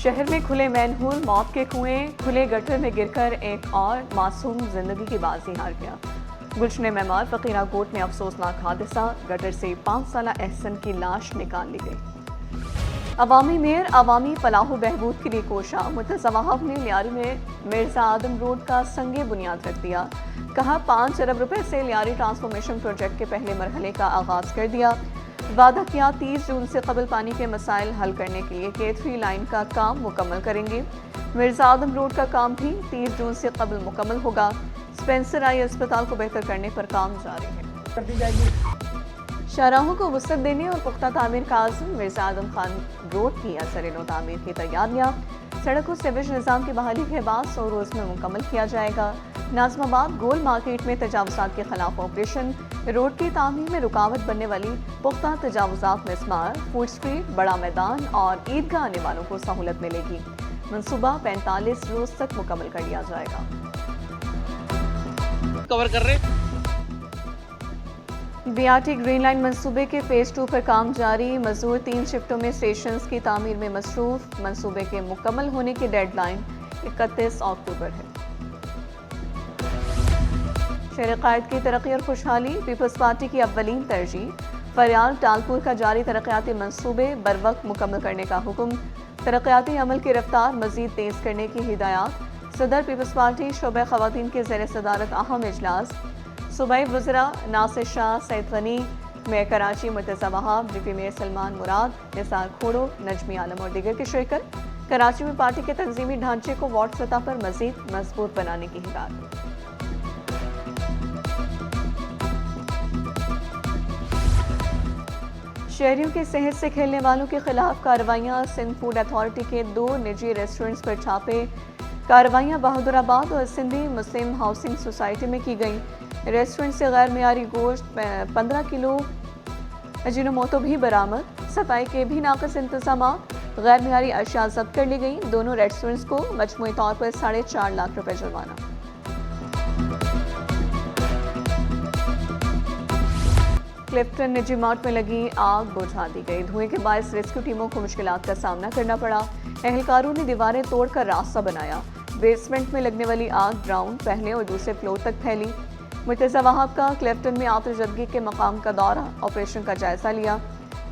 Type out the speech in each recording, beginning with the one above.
शहर में खुले मैनहोल, मौत के कुएं, खुले गटर में गिरकर एक और मासूम जिंदगी की बाजी हार गया। गुलशन मेमार फकीरा कोट में अफसोसनाक हादसा, गटर से 5 साला एहसन की लाश निकाल ली गई। अवामी मेयर अवामी फलाह बहबूद के लिए कोशा, मुतज़व्वह ने लियारी में मिर्जा आदम रोड का संगे बुनियाद रख दिया। कहा 5 अरब रुपए से लियारी ट्रांसफॉर्मेशन प्रोजेक्ट के पहले मरहले का आगाज कर दिया। वादा किया 30 जून से कबल पानी के मसाइल हल करने के लिए K3 लाइन का काम मुकम्मल करेंगे। मिर्जा आदम रोड का काम भी 30 जून से कबल मुकम्मल होगा। स्पेंसर आई अस्पताल को बेहतर करने पर काम जारी है। शाहराहों को वसअत देने और पुख्ता तामीर का आज़म, मिर्जा आदम खान रोड की असर-ए-नौ तामीर की तैयारियां। सड़क को सिविज निज़ाम की बहाली के बाद 100 रोज़ में मुकम्मल किया जाएगा। नाज़िमाबाद गोल मार्केट में तजावुज़ात के खिलाफ ऑपरेशन, रोड की तामीर में रुकावट बनने वाली पुख्ता तजावुज़ात में स्मार, फूड स्ट्रीट, बड़ा मैदान और ईदगाह आने वालों को सहूलत मिलेगी। मंसूबा 45 रोज तक मुकम्मल कर लिया जाएगा। कवर कर रहे BRT ग्रीन लाइन मंसूबे के फेज 2 पर काम जारी। मजदूर 3 शिफ्टों में स्टेशंस की तामीर में मसरूफ। मंसूबे के मुकम्मल होने की डेडलाइन 31 अक्टूबर है। शहर कायद की तरक्की और खुशहाली पीपल्स पार्टी की अव्वलीन तरजीह। फरियाल टालपुर का जारी तरक्याती मंसूबे बरवक्त मुकम्मल करने का हुक्म। तरक्याती अमल की रफ्तार मजीद तेज करने की हिदायत। सदर पीपल्स पार्टी शोबे खवातीन के ज़ेर सदारत अहम इजलास। सूबाई वज़रा नासिर शाह, सैयद गनी, मेयर कराची मुतज़व्वह, डिप्टी मेयर सलमान मुराद, निसार खोड़ो, नजमी आलम और दीगर की शिरकत। कराची में पार्टी के तंजीमी ढांचे को वार्ड सतह पर मजीद मजबूत बनाने की हिदायत। शहरियों की सेहत से खेलने वालों के खिलाफ कार्रवाइयाँ। सिंध फूड अथॉरिटी के 2 निजी रेस्टोरेंट्स पर छापे। कार्रवाइयाँ बहादुराबाद और सिंधी मुस्लिम हाउसिंग सोसाइटी में की गई। रेस्टोरेंट से गैर मियारी गोश्त, 15 किलो अजीनोमोटो भी बरामद। सफाई के भी नाक़िस इंतजाम, गैर मियारी अशिया जब्त कर ली गई। दोनों रेस्टोरेंट्स को मजमूई तौर पर 4.5 लाख रुपए जुर्माना। क्लिफ्टन निजी मार्ट में लगी आग बुझा दी गई। धुएं के बायस रेस्क्यू टीमों को मुश्किलात का सामना करना पड़ा। एहलकारों ने दीवारें तोड़कर रास्ता बनाया। बेसमेंट में लगने वाली आग ग्राउंड, पहले और दूसरे फ्लोर तक फैली। मुतज़व्वह का क्लिफ्टन में आतिशज़दगी के मकाम का दौरा, ऑपरेशन का जायजा लिया।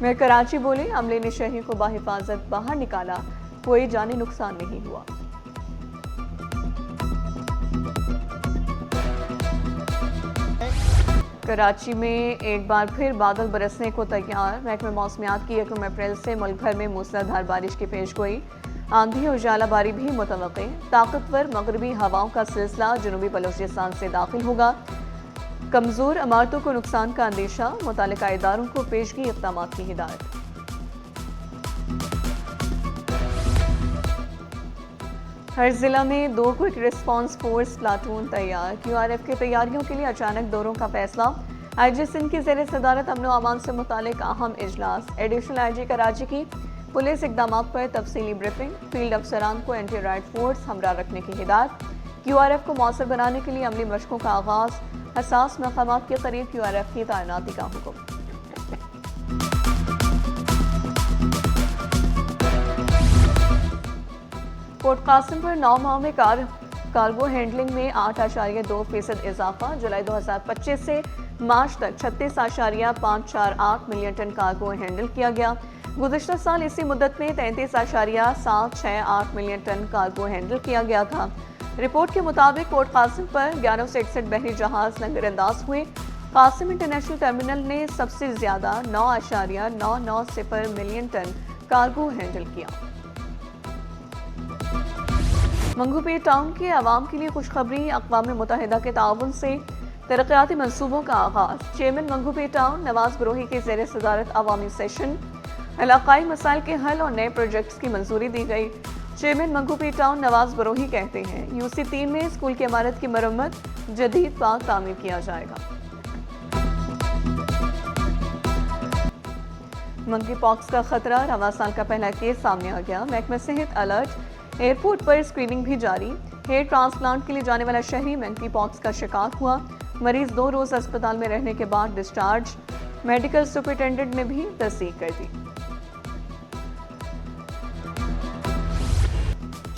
मेयर कराची बोले, अमले ने शहरी को बाहिफाजत बाहर निकाला, कोई जानी नुकसान नहीं हुआ। कराची में एक बार फिर बादल बरसने को तैयार। महकमे मौसमियात की 1 अप्रैल से मुल्क भर में मूसलाधार बारिश की पेशगोई। आंधी और जालाबारी भी मुतवक्के। ताकतवर मगरबी हवाओं का सिलसिला जनूबी बलोचिस्तान से दाखिल होगा। कमजोर इमारतों को नुकसान का अंदेशा, मुतालिका इदारों को पेशगी इक़दाम की हिदायत। हर जिला में 2 क्विक रिस्पांस फोर्स प्लाटून तैयार। QRF की तैयारियों के लिए अचानक दौरों का फैसला। IG सिंध की ज़ेर सदारत अमन अमान से मुतालिक अहम इजलास। एडिशनल IG कराची की पुलिस इक़दाम पर तफसीली ब्रीफिंग। फील्ड अफसरान को एंटी राइट फोर्स हमरा रखने की हिदायत। QRF को मौसर बनाने के लिए अमली मशकों का आगाज। हसास मकामात के करीब QRF की तैनाती का हुक्म। पोर्ट कासिम पर 9 माह में कार्गो हैंडलिंग में 8.2% इजाफा। जुलाई 2025 से मार्च तक 36.548 मिलियन टन कार्गो हैंडल किया गया। गुज़िश्ता साल इसी मुद्दत में 33.768 मिलियन टन कार्गो हैंडल किया गया था। रिपोर्ट के मुताबिक पोर्ट कासिम पर 1161 बहरी जहाज लंगरअंदाज हुए। कासिम इंटरनेशनल टर्मिनल ने सबसे ज्यादा 9.990 मिलियन टन कार्गो हैंडल किया। मंगूपीर टाउन के अवाम के लिए खुशखबरी। अक़वाम मुत्तहिदा के ताउन से तरक्याती मंसूबों का आगाज। चेयरमैन मंगूपीर टाउन नवाज बरोही के ज़ेर सदारत अवामी सेशन। इलाकाई मसाइल के हल और नए प्रोजेक्ट्स की मंजूरी दी गई। चेयरमैन मंगूपीर टाउन नवाज बरोही कहते हैं, UC 3 में स्कूल की इमारत की मरम्मत, जदीद पार्क तामीर किया जाएगा। मंकी पॉक्स का खतरा, रवां साल का पहला केस सामने आ गया। महकमा सेहत अलर्ट। एयरपोर्ट पर स्क्रीनिंग भी जारी। हेयर ट्रांसप्लांट के लिए जाने वाला शहरी मंकी पॉक्स का शिकार हुआ। मरीज 2 रोज अस्पताल में रहने के बाद डिस्चार्ज। मेडिकल सुपरिटेंडेंट ने भी तस्दीक कर दी।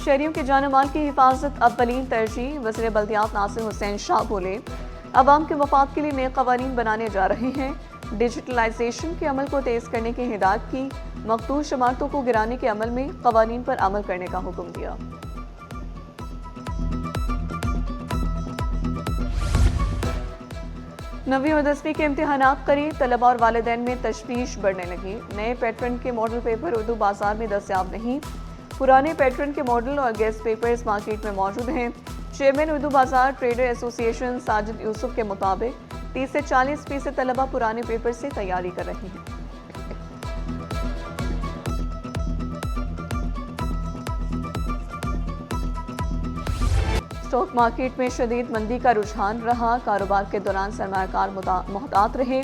शहरियों के जान माल की हिफाजत अव्वलीन तरजीह। वज़ीर बल्दियात नासिर हुसैन शाह बोले, अवाम के मफाद के लिए नए कवानीन बनाने जा रहे हैं। डिजिटलाइजेशन के अमल को तेज करने की हिदायत की। मखदूश इमारतों को गिराने के अमल में कवानीन पर अमल करने का हुक्म दिया। नवीं और 10वीं के इम्तिहानात करीब, तलबा और वालिदैन में तशवीश बढ़ने लगी। नए पैटर्न के मॉडल पेपर उर्दू बाजार में दस्तयाब नहीं। पुराने पैटर्न के मॉडल और गेस्ट पेपर्स मार्केट में मौजूद हैं। चेयरमैन उर्दू बाजार ट्रेडर एसोसिएशन साजिद यूसुफ के मुताबिक 30 से 40% तलबा पुराने पेपर से तैयारी कर रही हैं। स्टॉक मार्केट में शदीद मंदी का रुझान रहा। कारोबार के दौरान सरमायाकार मोहतात रहे।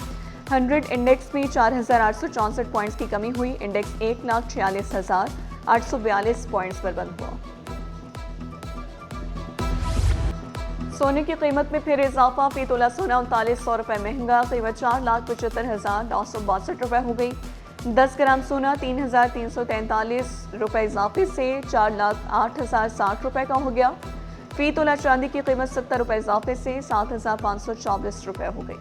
100 इंडेक्स में 4,864 पॉइंट्स की कमी हुई। इंडेक्स 1,46,842 पॉइंट्स पर बंद हुआ। सोने की कीमत में फिर इजाफा। फी तोला सोना 3900 रुपये महंगा। कीमत 4,75,962 रुपये हो गई। 10 ग्राम सोना 3,343 रुपये इजाफे से 4,08,060 रुपये का हो गया। फी तोला चांदी की कीमत 70 रुपये इजाफे से 7,524 रुपये हो गई।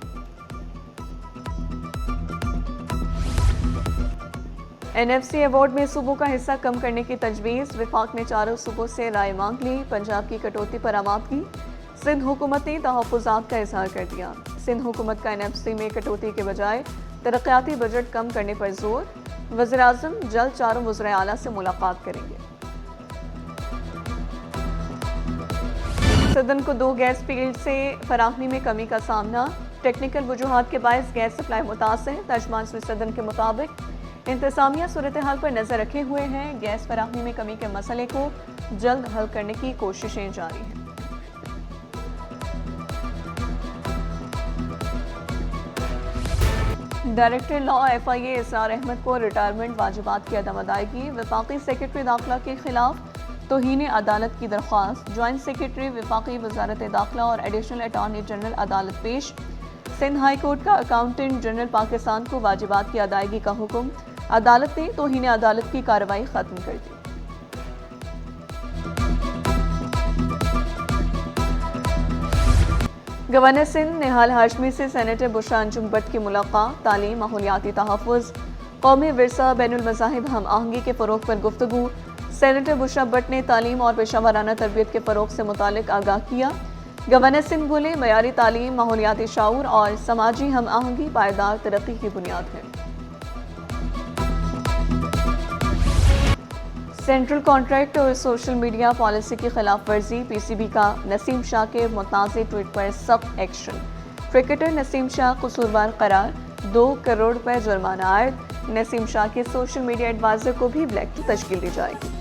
NFC अवार्ड में सूबों का हिस्सा कम करने की तजवीज़। वफाक ने चारों सूबों से राय मांग ली। पंजाब की कटौती पर आमादगी। सिंध हुकूमत ने तहफ़्फ़ुज़ात का इज़हार कर दिया। सिंध हुकूमत का NFC में कटौती के बजाय तरक्याती बजट कम करने पर जोर। वज़ीर-ए-आज़म जल्द चारों वज़ीर आला से मुलाकात करेंगे। सदन को 2 गैस फील्ड से फराहमी में कमी का सामना। टेक्निकल वजूहात के बायस गैस सप्लाई मुतासर। तर्जमान सदन के मुताबिक इंतज़ामिया सूरत हाल पर नजर रखे हुए हैं। गैस फराहमी में कमी के मसले को जल्द हल करने की कोशिशें जारी हैं। डायरेक्टर लॉ FIA इसरार अहमद को रिटायरमेंट वाजिबात की अदम अदायगी। वफाकी सेक्रेटरी दाखिला के खिलाफ तौहीन अदालत की दरख्वास्त। ज्वाइंट सेक्रेटरी वफाकी वजारत दाखिला और एडिशनल अटॉर्नी जनरल अदालत पेश। सिंध हाई कोर्ट का अकाउंटेंट जनरल पाकिस्तान को वाजिबात की अदायगी का हुक्म। अदालत ने तौहीन अदालत की कार्रवाई खत्म कर दी। गवर्नर सिंध निहाल हाशमी से सेनेटर बुशरा अंजुम भट्ट की मुलाकात। तालीम, माहौलियाती तहफ़्फ़ुज़, कौमी विरसा, बैनुल मज़ाहिब हम आहंगी के फ़रोग़ पर गुफ्तगू। सेनेटर बुशरा भट्ट ने तालीम और पेशावराना तरबियत के फ़रोग़ से मुतालिक आगाह किया। गवर्नर सिंध बोले, मयारी तालीम, माहौलियाती शाऊर और समाजी हम आहंगी पायदार तरक्की की बुनियाद है। सेंट्रल कॉन्ट्रैक्ट और सोशल मीडिया पॉलिसी की खिलाफ वर्जी। PCB का नसीम शाह के मुताज़े ट्वीट पर सख्त एक्शन। क्रिकेटर नसीम शाह कसूरवार करार। 2 करोड़ रुपए जुर्माना आयद। नसीम शाह के सोशल मीडिया एडवाइजर को भी ब्लैक की तश्कील दी जाएगी।